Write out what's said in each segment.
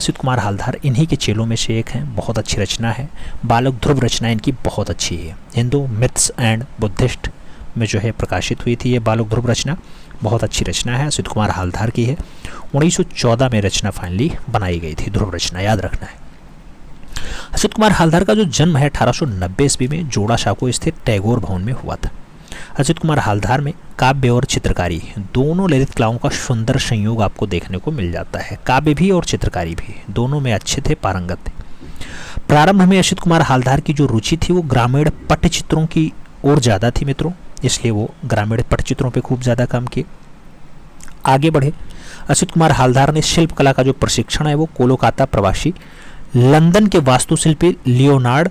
असित कुमार हालधार इन्हीं के चेलों में से एक हैं। बहुत अच्छी रचना है, बालक ध्रुव रचना इनकी बहुत अच्छी है। हिंदू मिथ्स एंड बुद्धिस्ट में जो है प्रकाशित हुई थी ये बालक ध्रुव रचना, बहुत अच्छी रचना है, असित कुमार हालधार की है। 1914 में रचना फाइनली बनाई गई थी, ध्रुव रचना याद रखना है। असित कुमार हालधार का जो जन्म है 1890 ईस्वी में जोड़ासांको स्थित टैगोर भवन में हुआ था। असित कुमार हालधार में काव्य और चित्रकारी दोनों ललित कलाओं का सुंदर संयोग आपको देखने को मिल जाता है। काव्य भी और चित्रकारी भी दोनों में अच्छे थे, पारंगत थे। प्रारंभ में असित कुमार हालधार की जो रुचि थी वो ग्रामीण पट्टचित्रों की ओर ज़्यादा थी मित्रों, इसलिए वो ग्रामीण पट्टचित्रों पे खूब ज़्यादा काम किए। आगे बढ़े, असित कुमार हालधार ने शिल्प कला का जो प्रशिक्षण है वो कोलकाता प्रवासी लंदन के वास्तुशिल्पी लियोनार्ड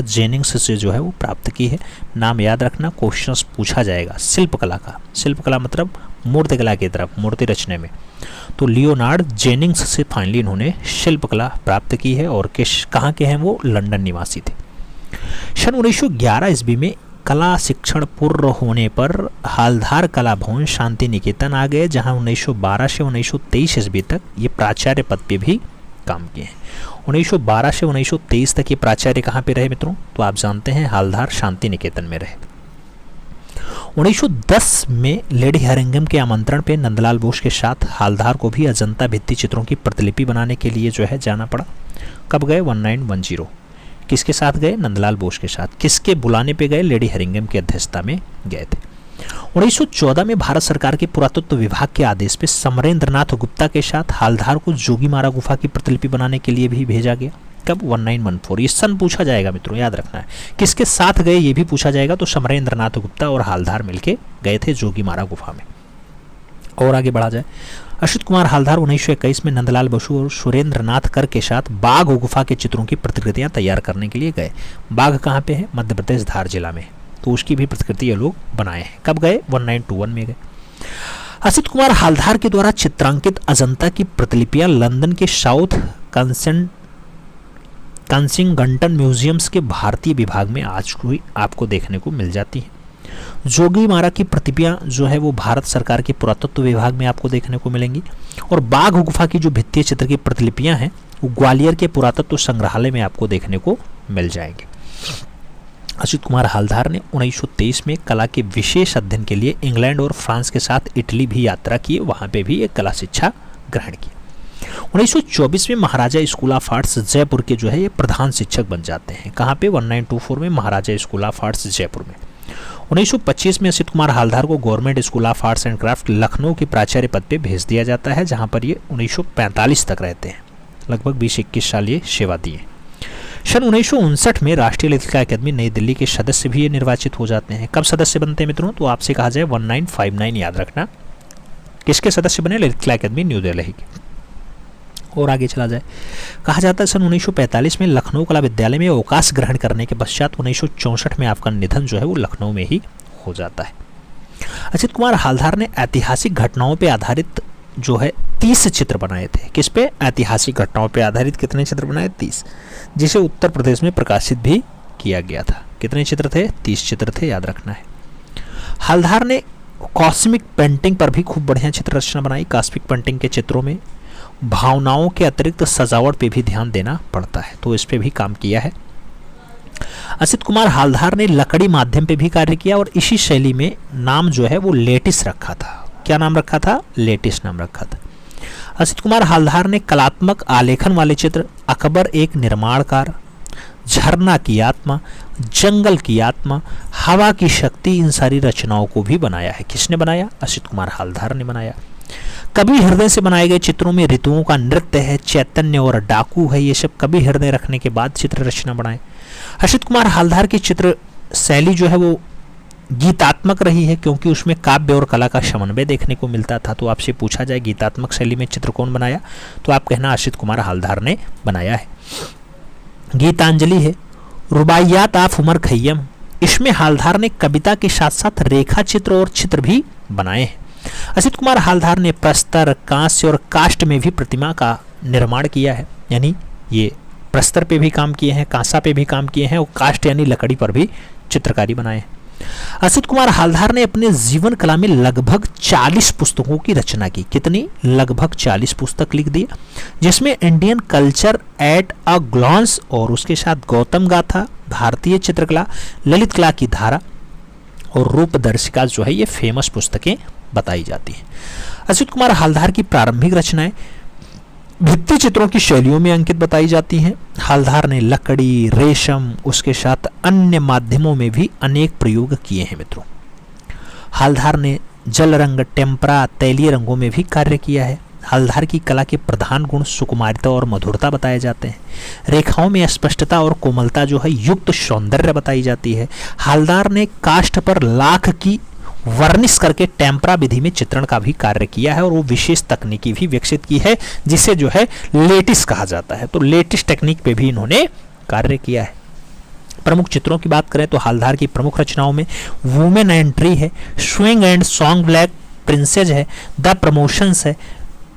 जेनिंग्स से जो है वो प्राप्त की है। नाम याद रखना, क्वेश्चंस पूछा जाएगा। शिल्प कला मतलब मूर्ति कला की तरफ, मूर्ति रचने में। तो लियोनार्ड जेनिंग्स से फाइनली इन्होंने शिल्प कला प्राप्त की है और कहाँ के हैं वो, लंदन निवासी थे। सन 1911 ईस्वी में कला शिक्षण पूर्ण होने पर हालधार कला भवन शांति निकेतन आ गए, जहां 1912 से 1923 ईस्वी तक ये प्राचार्य पद पे भी काम किए हैं। 1912 से 1923 तक ये प्राचार्य कहाँ पे रहे मित्रों, तो आप जानते हैं हालधार शांति निकेतन में रहे। 1910 में लेडी हरिंगम के आमंत्रण पे नंदलाल बोस के साथ हालधार को भी अजंता भित्ति चित्रों की प्रतिलिपि बनाने के लिए जो है जाना पड़ा। कब गए, 1910। किसके साथ गए, नंदलाल बोस के साथ। किसके बुलाने पे गए, लेडी हरिंगम की अध्यक्षता में गए थे। 1914 में भारत सरकार के पुरातत्व विभाग के आदेश पे समरेंद्रनाथ गुप्ता के साथ हालधार को जोगीमारा गुफा की प्रतिलिपि बनाने के लिए भी भेजा गया। कब, 1914। ये सन पूछा जाएगा मित्रों, याद रखना है। किसके साथ गए ये भी पूछा जाएगा, तो समरेंद्रनाथ गुप्ता और हालधार मिलके गए थे जोगीमारा गुफा में। और आगे बढ़ा जाए, असित कुमार हालधार 1921 में नंदलाल बसु और सुरेंद्रनाथ कर के साथ बाघ गुफा के चित्रों की प्रतिकृतियां तैयार करने के लिए गए। बाघ कहाँ पे है, मध्य प्रदेश धार जिला में, तो उसकी भी प्रतिकृति ये लोग बनाए हैं। कब गए, 1921 में गए। असित कुमार हालधार के द्वारा चित्रांकित अजंता की प्रतिलिपियां लंदन के साउथ कंसिंगटन म्यूजियम्स के भारतीय विभाग में आज भी आपको देखने को मिल जाती हैं। जोगीमारा की प्रतिलिपियां जो है वो भारत सरकार के पुरातत्व विभाग में आपको देखने को मिलेंगी। और बाघ गुफा की जो भित्तीय चित्र की प्रतिलिपियां हैं वो ग्वालियर के पुरातत्व संग्रहालय में आपको देखने को मिल जाएंगे। असित कुमार हालधार ने 1923 में कला के विशेष अध्ययन के लिए इंग्लैंड और फ्रांस के साथ इटली भी यात्रा की, वहां पे भी एक कला शिक्षा ग्रहण की। 1924 में Maharaja School of arts Jaipur के जो है ये प्रधान शिक्षक बन जाते हैं। कहाँ पे, 1924 में Maharaja School of arts Jaipur में। 1925 में असित कुमार हालधार को government school of Arts and craft Lucknow के प्राचार्य पद पे भेज दिया जाता है, जहां पर ये 1945 तक रहते हैं। लगभग 20-21 साल ये सेवा दिए। सन 1959 में राष्ट्रीय ललित कला अकादमी नई दिल्ली के सदस्य भी ये निर्वाचित हो जाते हैं। कब सदस्य बनते हैं मित्रों, तो आपसे कहा जाए 1959 याद रखना। किसके सदस्य बने, ललित कला अकादमी न्यू दिल्ली के। और आगे चला जाए, कहा जाता है सन 1945 में लखनऊ कला विद्यालय में अवकाश ग्रहण करने के पश्चात 1964 में आपका निधन जो है वो लखनऊ में ही हो जाता है। असित कुमार हालधार ने ऐतिहासिक घटनाओं पर आधारित जो है 30 चित्र बनाए थे। किस पे, ऐतिहासिक घटनाओं पर आधारित कितने चित्र बनाए, 30, जिसे उत्तर प्रदेश में प्रकाशित भी किया गया था। कितने चित्र थे, 30 चित्र थे, याद रखना है। हालधार ने कॉस्मिक पेंटिंग पर भी खूब बढ़िया चित्र रचना बनाई। कॉस्मिक पेंटिंग के चित्रों में भावनाओं के अतिरिक्त सजावट पे भी ध्यान देना पड़ता है, तो इस पे भी काम किया है। असित कुमार हालधार ने लकड़ी माध्यम पे भी कार्य किया और इसी शैली में नाम जो है वो लेटिस रखा था। क्या नाम रखा था, लेटिस नाम रखा था। असित कुमार हालधार ने कलात्मक आलेखन वाले चित्र अकबर एक निर्माणकार, झरना की आत्मा, जंगल की आत्मा, हवा की शक्ति, इन सारी रचनाओं को भी बनाया है। किसने बनाया, असित कुमार हालधार ने बनाया। कवि हृदय से बनाए गए चित्रों में ऋतुओं का नृत्य है, चैतन्य और डाकू है, ये सब कवि हृदय रखने के बाद चित्र रचना बनाए। असित कुमार हालधार की चित्र शैली जो है वो गीतात्मक रही है, क्योंकि उसमें काव्य और कला का समन्वय देखने को मिलता था। तो आपसे पूछा जाए गीतात्मक शैली में चित्र कौन बनाया, तो आप कहना असित कुमार हालधार ने बनाया है। गीतांजलि है, रुबाइयात ऑफ उमर खैयम, इसमें हालधार ने कविता के साथ साथ रेखा चित्र और चित्र भी बनाए हैं। असित कुमार हालधार ने प्रस्तर, कांस्य और काष्ठ में भी प्रतिमा का निर्माण किया है, यानी ये प्रस्तर पे भी काम किए हैं, कांसा पे भी काम किए हैं और काष्ठ यानी लकड़ी पर भी चित्रकारी बनाए हैं। असित कुमार हालधार ने अपने जीवन कला में लगभग 40 पुस्तकों की रचना की। कितनी? लगभग 40 पुस्तक लिख दिए, जिसमें Indian culture at a glance और उसके साथ गौतम गाथा, भारतीय चित्रकला, ललित कला की धारा और रूपदर्शिका जो है ये फेमस पुस्तकें बताई जाती हैं। असित कुमार हालधार की प्रारंभिक रचनाएं भित्ति चित्रों की शैलियों में अंकित बताई जाती हैं। हालधार ने लकड़ी, रेशम, उसके साथ अन्य माध्यमों में भी अनेक प्रयोग किए हैं मित्रों। हालधार ने जल रंग, टेम्परा, तैलीय रंगों में भी कार्य किया है। हालधार की कला के प्रधान गुण सुकुमारिता और मधुरता बताए जाते हैं। रेखाओं में स्पष्टता और कोमलता जो है युक्त सौंदर्य बताई जाती है। हालधार ने काष्ठ पर लाख की वर्निश करके टेम्परा विधि में चित्रण का भी कार्य किया है और वो विशेष तकनीकी भी विकसित की है जिसे जो है लेटिस कहा जाता है। तो लेटिस टेक्निक पे भी इन्होंने कार्य किया है। प्रमुख चित्रों की बात करें तो हालधार की प्रमुख रचनाओं में वुमेन एंट्री है, swing and song black princess है, द प्रमोशंस है,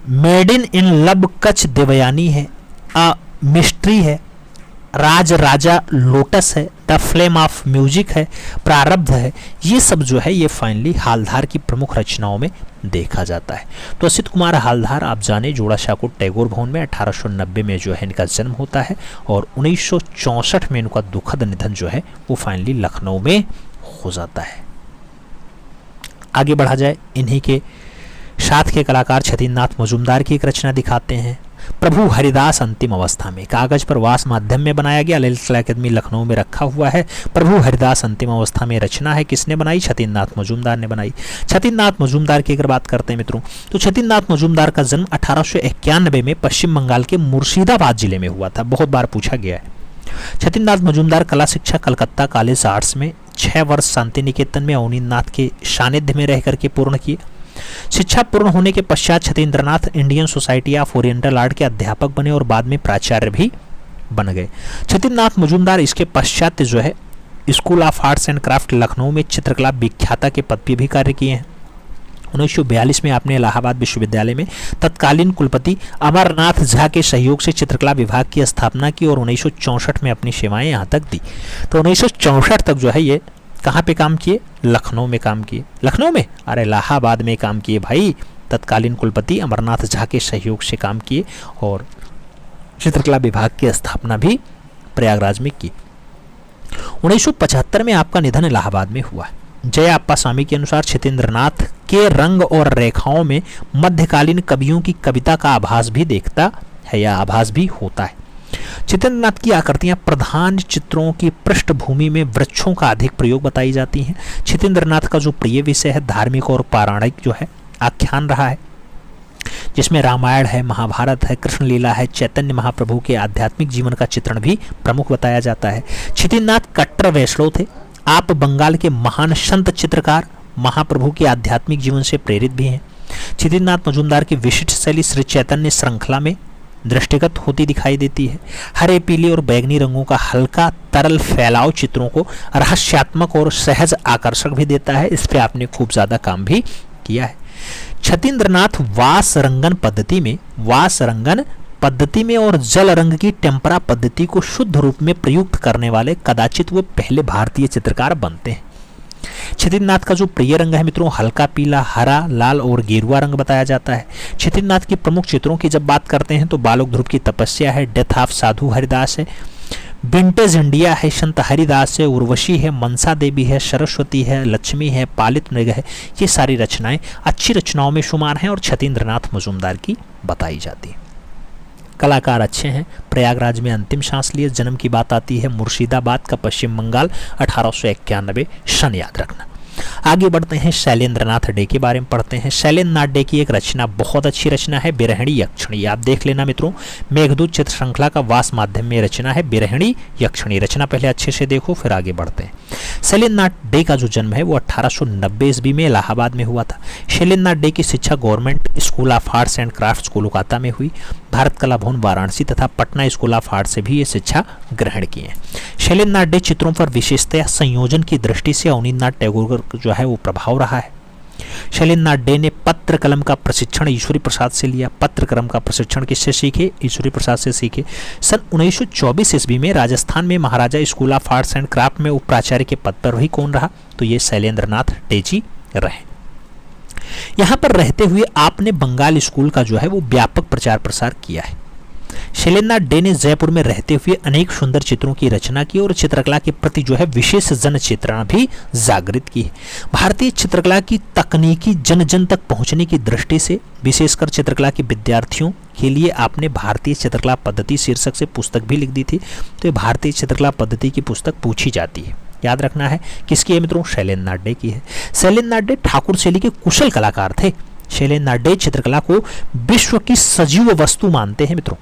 made in love Kachchh Devayani है, अ मिस्ट्री है, राज राजा लोटस है, द फ्लेम ऑफ म्यूजिक है, प्रारब्ध है। ये सब जो है ये फाइनली हालधार की प्रमुख रचनाओं में देखा जाता है। तो असित कुमार हालधार आप जाने जोड़ासांको टैगोर भवन में 1890 में जो है इनका जन्म होता है और 1964 में इनका दुखद निधन जो है वो फाइनली लखनऊ में हो जाता है। आगे बढ़ा जाए, इन्हीं के साथ के कलाकार छतीन्द्रनाथ मजूमदार की एक रचना दिखाते हैं, प्रभु हरिदास अंतिम अवस्था में। कागज पर वास माध्यम में बनाया गया, ललित कला अकादमी लखनऊ में रखा हुआ है। प्रभु हरिदास अंतिम अवस्था में रचना है, किसने बनाई? छतीन्द्रनाथ मजूमदार ने बनाई। छतीन्द्रनाथ मजूमदार की अगर बात करते हैं मित्रों तो छतीन्द्रनाथ मजूमदार का जन्म 1891 में पश्चिम बंगाल के मुर्शिदाबाद जिले में हुआ था। बहुत बार पूछा गया है। छतीन्द्रनाथ मजूमदार कला शिक्षा कलकत्ता कॉलेज आर्ट्स में 6 वर्ष शांति निकेतन में अवनींद्रनाथ के सानिध्य में रह करके पूर्ण किए। शिक्षा पूर्ण होने के पश्चात Kshitindranath Indian Society of Oriental Art के अध्यापक बने और बाद में प्राचार्य भी बन गए। छतीन्द्रनाथ मजूमदार इसके पश्चात जो है school of Arts and craft Lucknow में चित्रकला विख्याता के पद पर भी कार्य किए हैं। 1942 में आपने इलाहाबाद विश्वविद्यालय में तत्कालीन कुलपति अमरनाथ झा के सहयोग से चित्रकला विभाग की स्थापना की और 1964 में अपनी सेवाएं यहाँ तक दी। तो 1964 तक जो है ये कहाँ पे काम किए? लखनऊ में काम किए। लखनऊ में? अरे इलाहाबाद में काम किए भाई। तत्कालीन कुलपति अमरनाथ झा के सहयोग से काम किए और चित्रकला विभाग की स्थापना भी प्रयागराज में की। 1975 में आपका निधन इलाहाबाद में हुआ। जय अप्पा स्वामी के अनुसार छतीन्द्रनाथ के रंग और रेखाओं में मध्यकालीन कवियों की कविता का आभास भी देखता है या आभास भी होता है। छतीन्द्रनाथ की आकृतियां प्रधान चित्रों की पृष्ठभूमि में वृक्षों का अधिक प्रयोग बताई जाती हैं। छतीन्द्रनाथ का जो प्रिय विषय है धार्मिक और पौराणिक जो है आख्यान रहा है, जिसमें रामायण है, महाभारत है, कृष्ण लीला है, चैतन्य महाप्रभु के आध्यात्मिक जीवन का चित्रण भी प्रमुख बताया जाता है। छतीन्द्रनाथ कट्टर वैष्णव थे। आप बंगाल के महान संत चित्रकार महाप्रभु के आध्यात्मिक जीवन से प्रेरित भी हैं। छतीन्द्रनाथ मजूमदार की विशिष्ट शैली श्री चैतन्य श्रृंखला में दृष्टिगत होती दिखाई देती है। हरे, पीले और बैगनी रंगों का हल्का तरल फैलाव चित्रों को रहस्यात्मक और सहज आकर्षक भी देता है। इस पे आपने खूब ज्यादा काम भी किया है। छतीन्द्रनाथ वास रंगन पद्धति में और जल रंग की टेम्परा पद्धति को शुद्ध रूप में प्रयुक्त करने वाले कदाचित वो पहले भारतीय चित्रकार बनते हैं। छतीन्द्रनाथ का जो प्रिय रंग है मित्रों हल्का पीला, हरा, लाल और गेरुआ रंग बताया जाता है। छतीन्द्रनाथ की प्रमुख चित्रों की जब बात करते हैं तो बालक ध्रुव की तपस्या है, डेथ ऑफ साधु हरिदास है, विंटेज इंडिया है, संत हरिदास है, उर्वशी है, मनसा देवी है, सरस्वती है, लक्ष्मी है, पालित मृग है। ये सारी रचनाएं अच्छी रचनाओं में शुमार हैं और छतीन्द्रनाथ मजूमदार की बताई जाती है। कलाकार अच्छे हैं। प्रयागराज में अंतिम सांस लिए। जन्म की बात आती है मुर्शिदाबाद का, पश्चिम बंगाल, 1891 सन याद रखना। आगे बढ़ते हैं, शैलेंद्रनाथ डे के बारे में पढ़ते हैं। शैलेंद्रनाथ डे की एक रचना बहुत अच्छी रचना है, बिरहिणी यक्षिणी। आप देख लेना मित्रों, मेघदूत चित्र श्रृंखला का वास माध्यम में रचना है बिरहिणी यक्षिणी। रचना पहले अच्छे से देखो फिर आगे बढ़ते हैं। शैलेंद्रनाथ डे का जो जन्म है वो 1890 ईस्वी में इलाहाबाद में हुआ था। शैलेंद्रनाथ डे की शिक्षा government school of Arts and crafts Kolkata में हुई। भारत कला भवन वाराणसी तथा पटना स्कूल ऑफ आर्ट से भी ये शिक्षा ग्रहण की है। शैलेंद्रनाथ डे चित्रों पर विशेषतया संयोजन की दृष्टि से अवनींद्रनाथ टैगोर जो है वो प्रभाव रहा है। शैलेंद्र नाथ डे ने पत्र कलम का प्रशिक्षण ईश्वरी प्रसाद से लिया। पत्र कलम का प्रशिक्षण किससे सीखे? ईश्वरी प्रसाद से सीखे। सन 1924 ईस्वी में राजस्थान में Maharaja School of Arts and Craft में उप प्राचार्य के पद पर वही कौन रहा? तो ये शैलेंद्र नाथ डे जी रहे। यहाँ पर रहते हुए आपने बंगाल स्कूल का जो है वो व्यापक प्रचार प्रसार किया है। शैलेंद्र नाथ डे ने जयपुर में रहते हुए अनेक सुंदर चित्रों की रचना की और चित्रकला के प्रति जो है विशेष जन चेतना भी जागृत की है। भारतीय चित्रकला की तकनीकी जन जन तक पहुंचने की दृष्टि से विशेषकर चित्रकला के विद्यार्थियों के लिए आपने भारतीय चित्रकला पद्धति शीर्षक से पुस्तक भी लिख दी थी। तो ये भारतीय चित्रकला पद्धति की पुस्तक पूछी जाती है, याद रखना है। किसकी है मित्रों? शैलेंद्र नाथ डे की है। शैलेंद्र नाथ डे ठाकुर शैली के कुशल कलाकार थे। शैलेंद्र नाथ डे चित्रकला को विश्व की सजीव वस्तु मानते हैं मित्रों।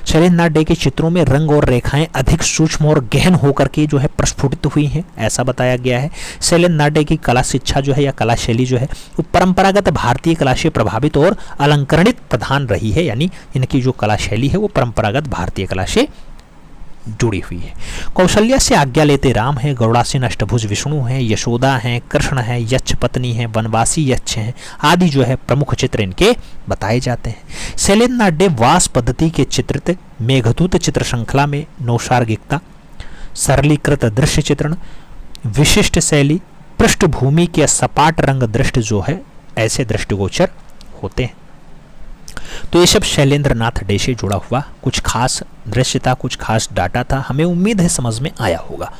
शैलेंद्र नाथ डे के चित्रों में रंग और रेखाएं अधिक सूक्ष्म और गहन होकर के जो है प्रस्फुटित हुई हैं, ऐसा बताया गया है। शैलेंद्र नाथ डे की कला शिक्षा जो है या कला शैली जो है वो परंपरागत भारतीय कला से प्रभावित और अलंकरणित प्रधान रही है, यानी इनकी जो कला शैली है वो परंपरागत भारतीय कला से जुड़ी हुई है। कौशल्या से आज्ञा लेते राम है, गौड़ासीन अष्टभुज विष्णु हैं, यशोदा हैं, कृष्ण हैं, यक्ष पत्नी हैं, वनवासी यक्ष हैं आदि जो है प्रमुख चित्र इनके बताए जाते हैं। शैलेंद्र नाथ डे वास पद्धति के चित्रित मेघदूत चित्र श्रृंखला में नौसर्गिकता, सरलीकृत दृश्य चित्रण, विशिष्ट शैली, पृष्ठभूमि के सपाट रंग दृष्टि जो है ऐसे दृष्टिगोचर होते हैं। तो ये सब शैलेंद्र नाथ डे से जुड़ा हुआ कुछ खास दृश्य था, कुछ खास डाटा था। हमें उम्मीद है समझ में आया होगा।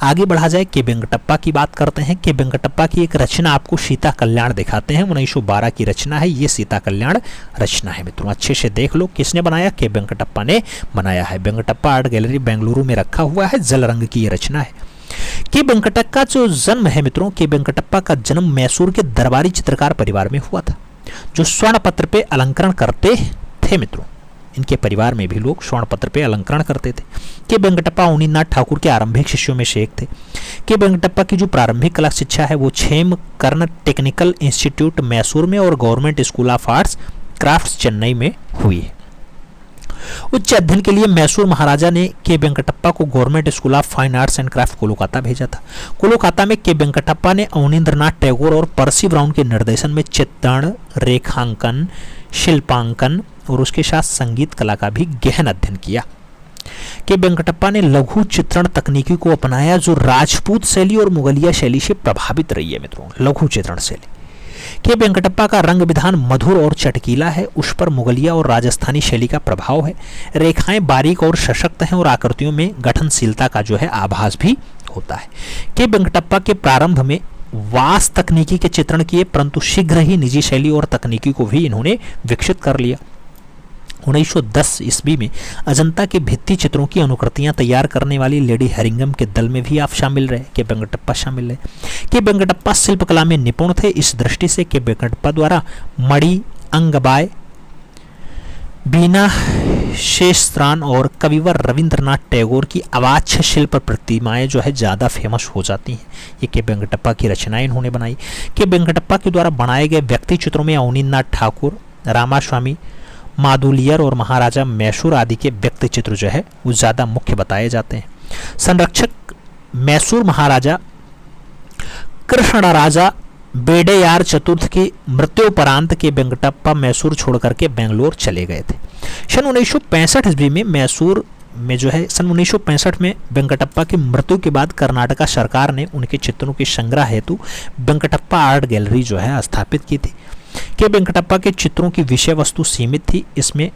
आगे बढ़ा जाए, के वेंकटप्पा की बात करते हैं। के वेंकटप्पा की एक रचना आपको सीता कल्याण दिखाते हैं। 1912 की रचना है, ये सीता कल्याण रचना है मित्रों। अच्छे से देख लो किसने बनाया? के वेंकटप्पा ने बनाया है। वेंकटप्पा आर्ट गैलरी बेंगलुरु में रखा हुआ है। जल रंग की ये रचना है। के वेंकटप्पा का जो जन्म है मित्रों, के वेंकटप्पा का जन्म मैसूर के दरबारी चित्रकार परिवार में हुआ था, जो स्वर्ण पत्र पे अलंकरण करते थे मित्रों। इनके परिवार में भी लोग स्वर्ण पत्र पे अलंकरण करते थे। के वेंकटप्पा अवनींद्रनाथ ठाकुर के आरंभिक शिष्यों में से एक थे। के वेंकटप्पा की जो प्रारंभिक कला शिक्षा है वो क्षेमकर्ण टेक्निकल इंस्टीट्यूट मैसूर में और government school of arts crafts Chennai में हुई है। उच्च अध्ययन के लिए मैसूर महाराजा ने के वेंकटप्पा को government school of fine arts and craft Kolkata भेजा था। कोलकाता में के वेंकटप्पा ने अवनींद्रनाथ टैगोर और पर्सी ब्राउन के निर्देशन में चित्रण, रेखांकन, शिल्पांकन और उसके साथ संगीत कला का भी गहन अध्ययन किया। के वेंकटप्पा ने लघु चित्रण तकनीकी को अपनाया, जो राजपूत शैली और मुगलिया शैली से प्रभावित रही है मित्रों। लघु चित्रण शैली के वेंकटप्पा का रंग विधान मधुर और चटकीला है, उस पर मुगलिया और राजस्थानी शैली का प्रभाव है। रेखाएं बारीक और सशक्त हैं और आकृतियों में गठनशीलता का जो है आभास भी होता है। के वेंकटप्पा के प्रारंभ में वास तकनीकी के चित्रण किए, परंतु शीघ्र ही निजी शैली और तकनीकी को भी इन्होंने विकसित कर लिया। 1910 ईस्वी में अजंता के भित्ति चित्रों की अनुकृतियां तैयार करने वाली लेडी हेरिंगम के दल में भी आप शामिल रहे। के वेंकटप्पा शामिल रहे। के वेंकटप्पा शिल्पकला में निपुण थे। इस दृष्टि से के वेंकटप्पा द्वारा मणि, अंगबाय, बीना शेषत्रान और कविवर रविंद्रनाथ टैगोर की अवाच्य शिल्प प्रतिमाएं जो है ज़्यादा फेमस हो जाती हैं। ये के वेंकटप्पा की रचनाएं इन्होंने बनाई। के वेंकटप्पा के द्वारा बनाए गए व्यक्ति चित्रों में अवनींद्रनाथ ठाकुर, रामास्वामी मादुलियर और महाराजा मैसूर आदि के व्यक्ति चित्र जो है वो ज़्यादा मुख्य बताए जाते हैं। संरक्षक मैसूर महाराजा कृष्णराजा बेडेयार चतुर्थ की मृत्युपरांत के वेंकटप्पा मैसूर छोड़ करके बेंगलोर चले गए थे। सन 1965 ईस्वी में मैसूर में जो है सन 1965 में वेंकटप्पा की मृत्यु के बाद कर्नाटका सरकार ने उनके चित्रों के संग्रह हेतु वेंकटप्पा आर्ट गैलरी जो है स्थापित की थी। के वेंकटप्पा के चित्रों की विषय वस्तु सीमित थी। इसमें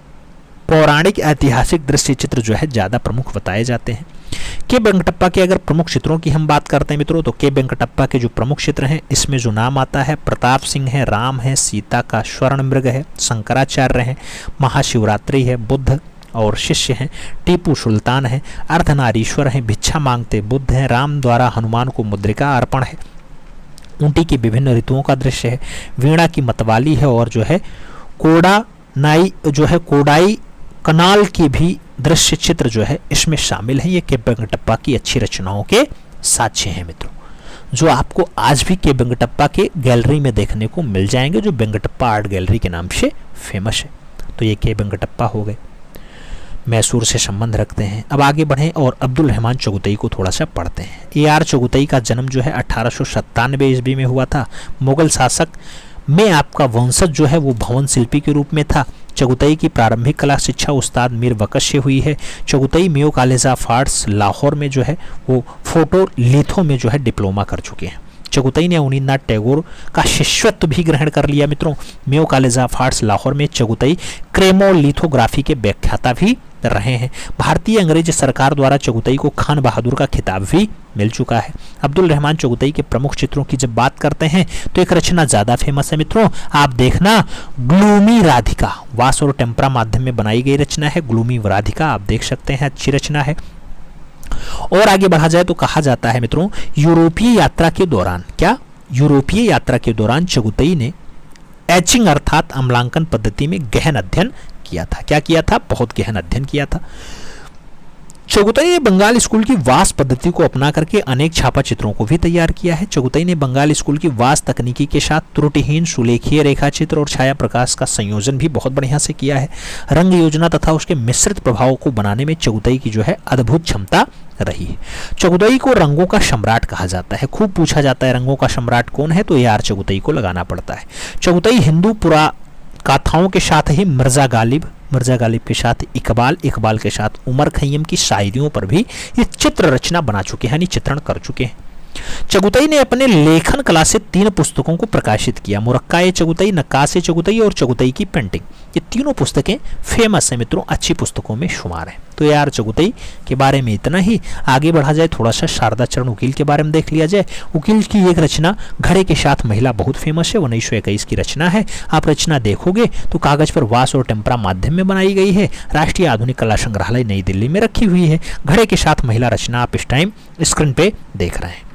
पौराणिक ऐतिहासिक दृश्य चित्र जो है ज़्यादा प्रमुख बताए जाते हैं। के वेंकटप्पा के अगर प्रमुख चित्रों की हम बात करते हैं मित्रों, तो के वेंकटप्पा के जो प्रमुख चित्र हैं इसमें जो नाम आता है प्रताप सिंह है, राम है, सीता का स्वर्ण मृग है, शंकराचार्य हैं, महाशिवरात्रि है, बुद्ध और शिष्य हैं, टीपू सुल्तान है, अर्धनारीश्वर हैं, भिक्षा मांगते बुद्ध हैं, राम द्वारा हनुमान को मुद्रिका अर्पण है, ऊंटी की विभिन्न ऋतुओं का दृश्य है, वीणा की मतवाली है और जो है कोडाई कनाल की भी दृश्य चित्र जो है इसमें शामिल है। ये के वेंकटप्पा की अच्छी रचनाओं के साक्ष्य हैं मित्रों, जो आपको आज भी के वेंकटप्पा के गैलरी में देखने को मिल जाएंगे, जो वेंकटप्पा आर्ट गैलरी के नाम से फेमस है। तो ये के वेंकटप्पा हो गए। मैसूर से संबंध रखते हैं। अब आगे बढ़ें और अब्दुल रहमान चगुतई को थोड़ा सा पढ़ते हैं। AR चगुतई का जन्म जो है 1897 ईस्वी में हुआ था। मुगल शासक में आपका वंशज जो है वो भवन शिल्पी के रूप में था। चगुतई की प्रारंभिक कला शिक्षा उस्ताद मीर वकश से हुई है। Chughtai Mayo College of Arts Lahore में जो है वो फोटोलिथो में जो है डिप्लोमा कर चुके हैं। चगुतई ने अवनींद्रनाथ टैगोर का शिष्यत्व भी ग्रहण कर लिया मित्रों। Mayo College of Arts Lahore में चगुतई क्रेमोलिथोग्राफी के व्याख्याता भी रहे हैं। भारतीय अंग्रेज सरकार द्वारा चगुतई को खान बहादुर का खिताब भी मिल चुका है। अब्दुल रहमान चगुतई के प्रमुख चित्रों की जब बात करते हैं तो एक रचना ज्यादा फेमस है मित्रों, आप देखना, ग्लूमी राधिका। वास और टेम्परा माध्यम में बनाई गई रचना है ग्लूमी राधिका, आप देख सकते हैं, अच्छी रचना है। और आगे बढ़ा जाए तो कहा जाता है मित्रों, यूरोपीय यात्रा के दौरान, क्या यूरोपीय यात्रा के दौरान चगुतई ने एचिंग अर्थात अम्लांकन पद्धति में गहन अध्ययन किया था। क्या किया था? बहुत गहन अध्ययन किया था। चगुतई ने बंगाल स्कूल की वास पद्धति को अपना करके अनेक छापा चित्रों को भी तैयार किया है। चगुतई ने बंगाल स्कूल की वास तकनीकी के साथ त्रुटिहीन सुलेखीय रेखाचित्र और छाया प्रकाश का संयोजन भी बहुत बढ़िया से किया है। रंग योजना तथा उसके मिश्रित प्रभावों को बनाने में चगुतई की जो है अद्भुत क्षमता रही है। चगुतई को रंगों का सम्राट कहा जाता है। खूब पूछा जाता है रंगों का सम्राट कौन है, तो AR चगुतई को लगाना पड़ता है। चगुतई हिंदू पुरा गाथाओं के साथ ही मिर्जा गालिब के साथ इकबाल के साथ उमर खैयम की शायरियों पर भी ये चित्र रचना बना चुके हैं, यानी चित्रण कर चुके हैं। चगुतई ने अपने लेखन कला से 3 पुस्तकों को प्रकाशित किया, मुरक्का-ए चगुतई, नक्काश-ए चगुतई और चगुतई की पेंटिंग। ये तीनों पुस्तकें फेमस हैं मित्रों, अच्छी पुस्तकों में शुमार है। तो AR चगुतई के बारे में इतना ही। आगे बढ़ा जाए, थोड़ा सा शारदा चरण उकील के बारे में देख लिया जाए। उकील की एक रचना घड़े के साथ महिला बहुत फेमस है, 1921 की रचना है। आप रचना देखोगे तो कागज पर वास और टेम्परा माध्यम में बनाई गई है। राष्ट्रीय आधुनिक कला संग्रहालय नई दिल्ली में रखी हुई है। घड़े के साथ महिला रचना आप इस टाइम स्क्रीन पे देख रहे हैं।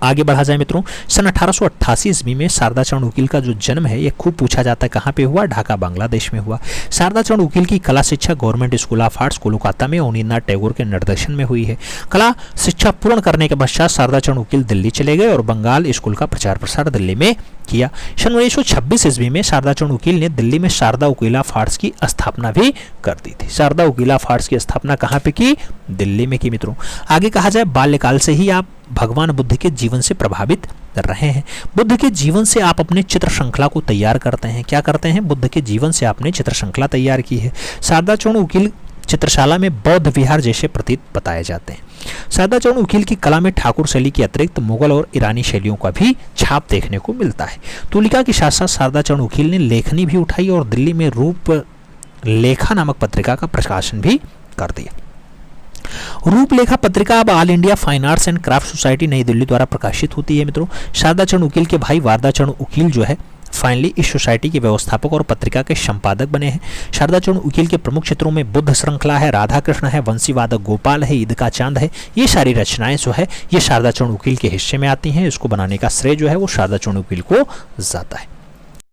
आगे बढ़ा जाए मित्रों, सन 1888 ईस्वी में शारदा चरण उकील का जो जन्म है ये खूब पूछा जाता है, कहाँ पे हुआ? ढाका बांग्लादेश में हुआ। शारदा चरण उकील की कला शिक्षा government school of arts Kolkata में अवनींद्रनाथ टैगोर के निर्देशन में हुई है। कला शिक्षा पूर्ण करने के पश्चात शारदा चरण उकील दिल्ली चले गए और बंगाल स्कूल का प्रचार प्रसार दिल्ली में किया। सन 1926 ईस्वी में शारदा चरण उकील ने दिल्ली में शारदा उकील ऑफ आर्ट्स की स्थापना भी कर दी थी। शारदा उकील ऑफ आर्ट्स की स्थापना कहाँ पे की? दिल्ली में की मित्रों। आगे कहा जाए, बाल्यकाल से ही आप भगवान बुद्ध के जीवन से प्रभावित रहे हैं। बुद्ध के जीवन से आप अपने चित्र श्रृंखला को तैयार करते हैं। क्या करते हैं? बुद्ध के जीवन से आपने चित्र श्रृंखला तैयार की है। शारदा चरण उकील चित्रशाला में बौद्ध विहार जैसे प्रतीत बताए जाते हैं। शारदा चरण उकील की कला में ठाकुर शैली के अतिरिक्त मुगल और ईरानी शैलियों का भी छाप देखने को मिलता है। तुलिका के साथ साथ शारदा चरण उकील ने लेखनी भी उठाई और दिल्ली में रूप लेखा नामक पत्रिका का प्रकाशन भी कर दिया। रूपलेखा पत्रिका अब all India fine arts and craft society नई दिल्ली द्वारा प्रकाशित होती है मित्रों। शारदा चरण उकील के भाई वारदा चरण उकील जो है फाइनली इस सोसाइटी के व्यवस्थापक और पत्रिका के संपादक बने हैं। शारदा चरण उकील के प्रमुख चित्रों में बुद्ध श्रृंखला है, राधा कृष्ण है, वंशीवादक गोपाल है, ईद का चांद है। ये सारी रचनाएं जो है ये शारदा चरण उकील के हिस्से में आती हैं। इसको बनाने का श्रेय जो है वो शारदा चरण उकील को जाता है।